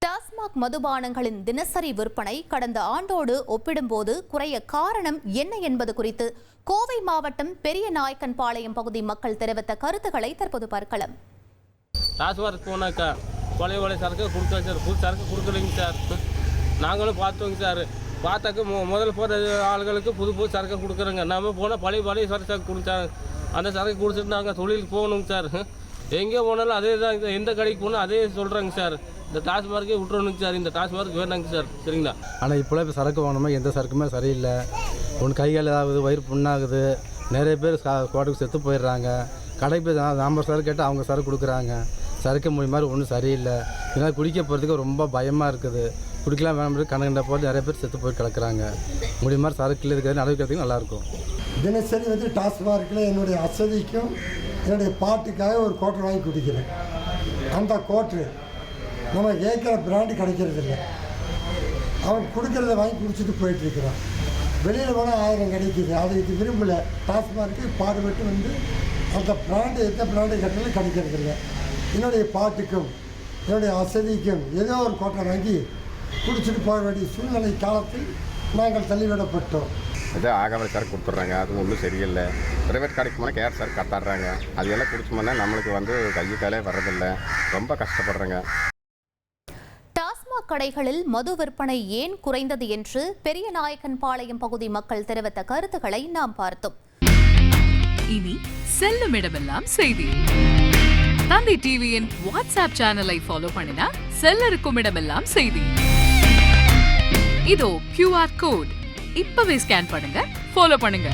டாஸ்மாக் மதுபானங்களின் தினசரி விற்பனை கடந்த ஆண்டோடு ஒப்பிடும்போது குறைய காரணம் என்ன என்பது குறித்து கோவை மாவட்டம் பெரியநாயக்கன்பாளையம் பகுதி மக்கள் தெரிவித்த கருத்துக்களை தற்போது பார்க்கலாம். டாஸ்மாக் போனாக்கா பழைய சரக்கு கொடுத்தோம் சார், புது சரக்கு கொடுக்கலைங்க சார். நாங்களும் பார்த்தோங்க சார். பார்த்தாக்க முதல்ல போகிற ஆளுகளுக்கு புது சரக்கு கொடுக்குறோங்க. நம்ம போனால் பழைய சரக்கு கொடுத்தாங்க. அந்த சரக்கு குடிச்சிட்டு நாங்கள் தொழிலுக்கு போகணுங்க சார். எங்கே போனாலும் அதே தான், எந்த கடைக்கு போனாலும் அதே சொல்கிறாங்க சார். இந்த டாஸ்மார்க்கே விட்டுறணுங்க சார், இந்த டாஸ்மார்க் வேணாங்க சார். சரிங்களா? ஆனால் இப்போலாம் இப்போ சரக்கு வாங்கணுமா எந்த சரக்குமே சரியில்லை. ஒன்று கைகால் ஏதாவது வயிறு புண்ணாகுது, நிறைய பேர் கோட்டுக்கு செத்து போயிடுறாங்க. கடைக்கு போய் நாம் சரக்கு கேட்டால் அவங்க சரக்கு கொடுக்குறாங்க. சரக்கு மொழி மாதிரி ஒன்றும் சரியில்லை. இதனால் குடிக்க போகிறதுக்கு ரொம்ப பயமாக இருக்குது. குடிக்கலாம் வேணும் கண்ட போட்டு நிறைய பேர் செத்து போய் கிடக்குறாங்க. முடி மாதிரி சரக்குல இருக்கிறது நடக்கிறதுக்கு நல்லாயிருக்கும். தினசரி டாஸ்மார்க்கில் என்னுடைய வசதிக்கும் என்னுடைய பாட்டுக்காக ஒரு கோட்டர் வாங்கி குடிக்கிறேன். அந்த கோட்ரு நம்ம கேட்குற பிராண்டு கிடைக்கிறதில்ல. அவன் கொடுக்குறத வாங்கி குடிச்சிட்டு போயிட்டுருக்கிறான். வெளியில் போனால் 1000 கிடைக்கிது. அதை இது விரும்பலை. டாஸ்மார்க்கு பாடுபட்டு அந்த பிராண்டு எந்த பிராண்டு கேட்டாலும் கிடைக்கிறதில்ல. என்னுடைய பாட்டுக்கும் என்னுடைய வசதிக்கும் ஏதோ ஒரு கோட்டை வாங்கி குடிச்சிட்டு போக வேண்டிய சூழ்நிலை காலத்தில் நாங்கள் தள்ளிவிடப்பட்டோம். ஏதோ ஆகாமல் சரக்கு கொடுத்துட்றாங்க, அது ஒன்றும் சரியில்லை. ப்ரைவேட் கடைக்கு போனால் கேர் சரக்கு கட்டாடுறாங்க. அது எல்லாம் குடிச்சோம்னா நம்மளுக்கு கை காலே வர்றதில்லை. ரொம்ப கஷ்டப்படுறாங்க. டாஸ்மாக் கடைகளில் மது விற்பனை ஏன் குறைந்தது என்று பெரியநாயக்கன்பாளையம் பகுதி மக்கள் தெரிவித்த கருத்துக்களை நாம் பார்த்தோம். இனி செல்லும் இடமெல்லாம் செய்தி. தந்தி டிவியின் வாட்ஸ்அப் சேனலை ஃபாலோ பண்ணினா செல்ல இருக்கும் இடமெல்லாம் செய்தி. இதோ QR கோட் இப்பவே ஸ்கேன் பண்ணுங்க, ஃபாலோ பண்ணுங்க.